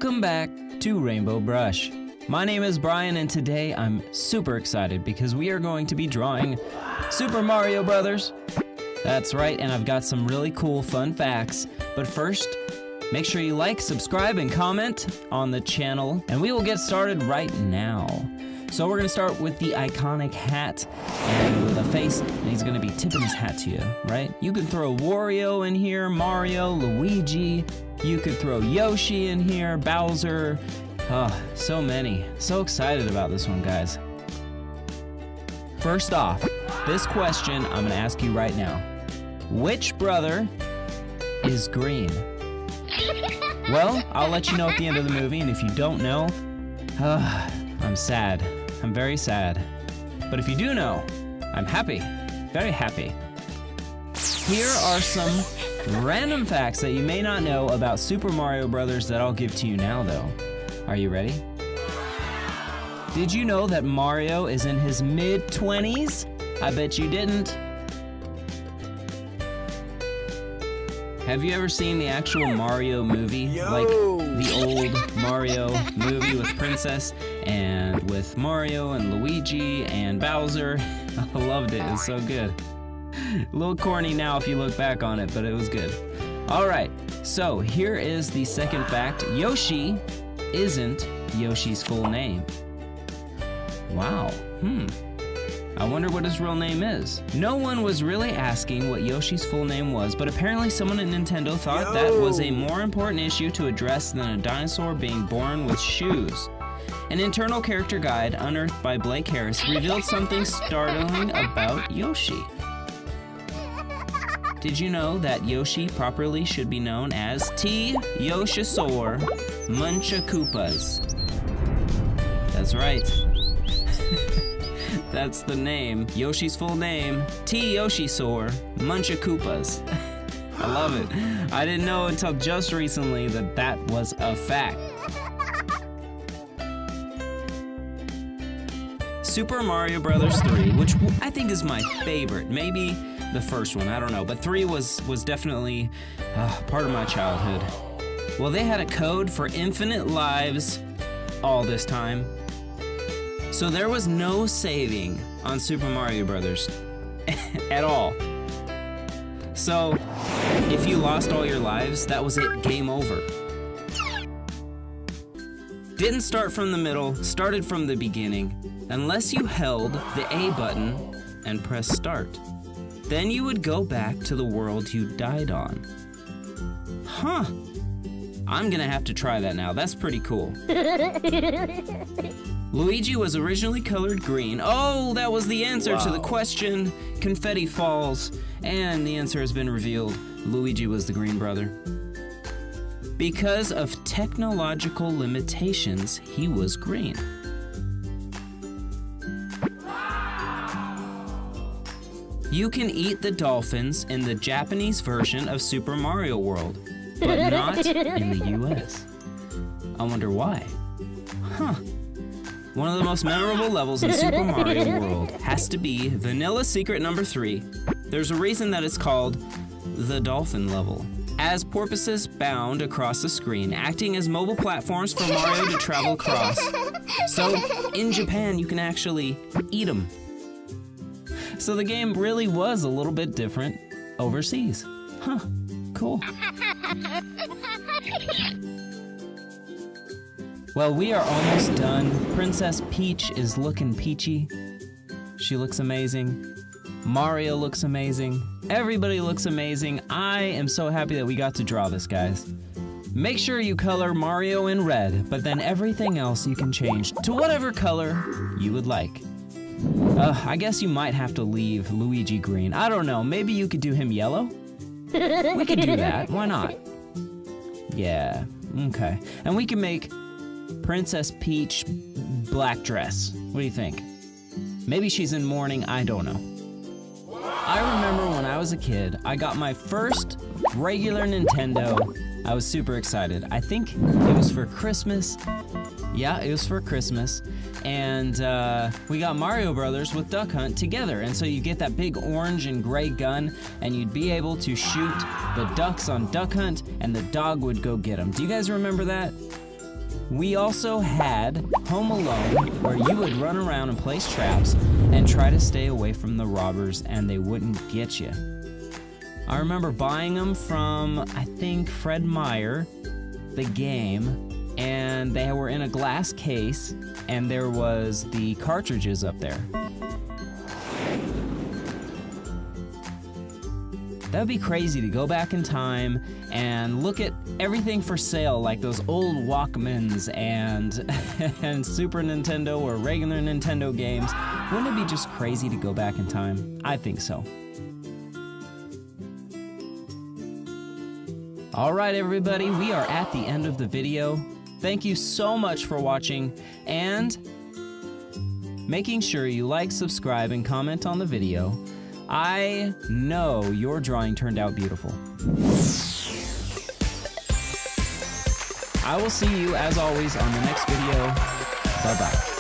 Welcome back to Rainbow Brush. My name is Brian and today I'm super excited because we are going to be drawing Super Mario Brothers. That's right, and I've got some really cool fun facts. But first, make sure you like, subscribe, and comment on the channel, and we will get started right now. So we're gonna start with the iconic hat and with a face, and he's gonna be tipping his hat to you, right? You can throw Wario in here, Mario, Luigi. You could throw Yoshi in here, Bowser. Oh, so many. So excited about this one, guys. First off, this question I'm gonna ask you right now. Which brother is green? Well, I'll let you know at the end of the movie, and if you don't know, I'm sad. I'm very sad. But if you do know, I'm happy. Very happy. Here are some random facts that you may not know about Super Mario Brothers that I'll give to you now, though. Are you ready? Did you know that Mario is in his mid-20s? I bet you didn't. Have you ever seen the actual Mario movie? Like the old Mario movie with Princess and with Mario and Luigi and Bowser? I loved it, it was so good. A little corny now if you look back on it, but it was good. Alright, so here is the second fact. Yoshi isn't Yoshi's full name. Wow, I wonder what his real name is. No one was really asking what Yoshi's full name was, but apparently someone at Nintendo thought that was a more important issue to address than a dinosaur being born with shoes. An internal character guide unearthed by Blake Harris revealed something startling about Yoshi. Did you know that Yoshi properly should be known as T. Yoshisaur Munchakoopas? That's right. That's the name. Yoshi's full name, T. Yoshisaur Munchakoopas. I love it. I didn't know until just recently that that was a fact. Super Mario Bros. 3, which I think is my favorite. Maybe the first one, I don't know. But 3 was definitely part of my childhood. Well, they had a code for infinite lives all this time. So there was no saving on Super Mario Brothers at all. So if you lost all your lives, that was it, game over. Didn't start from the middle, started from the beginning, unless you held the A button and pressed start. Then you would go back to the world you died on. Huh. I'm gonna have to try that now, that's pretty cool. Luigi was originally colored green. Oh, that was the answer to the question. Confetti falls, and the answer has been revealed. Luigi was the green brother. Because of technological limitations, he was green. You can eat the dolphins in the Japanese version of Super Mario World, but not in the US. I wonder why. Huh. One of the most memorable levels in Super Mario World has to be Vanilla Secret number 3. There's a reason that it's called the Dolphin level. As porpoises bound across the screen, acting as mobile platforms for Mario to travel across. So, in Japan, you can actually eat them. So the game really was a little bit different overseas. Huh, cool. Well, we are almost done. Princess Peach is looking peachy. She looks amazing. Mario looks amazing. Everybody looks amazing. I am so happy that we got to draw this, guys. Make sure you color Mario in red, but then everything else you can change to whatever color you would like. I guess you might have to leave Luigi green. I don't know, maybe you could do him yellow? We could do that, why not? Yeah, okay. And we can make Princess Peach black dress. What do you think? Maybe she's in mourning, I don't know. I remember when I was a kid, I got my first regular Nintendo. I was super excited. I think it was for Christmas. Yeah, it was for Christmas. And we got Mario Brothers with Duck Hunt together. And so you get that big orange and gray gun, and you'd be able to shoot the ducks on Duck Hunt, and the dog would go get them. Do you guys remember that? We also had Home Alone, where you would run around and place traps and try to stay away from the robbers and they wouldn't get you. I remember buying them from, I think, Fred Meyer, the game, and they were in a glass case and there was the cartridges up there. That would be crazy to go back in time and look at everything for sale, like those old Walkmans and Super Nintendo or regular Nintendo games. Wouldn't it be just crazy to go back in time? I think so. All right, everybody, we are at the end of the video. Thank you so much for watching and making sure you like, subscribe, and comment on the video. I know your drawing turned out beautiful. I will see you, as always, on the next video. Bye-bye.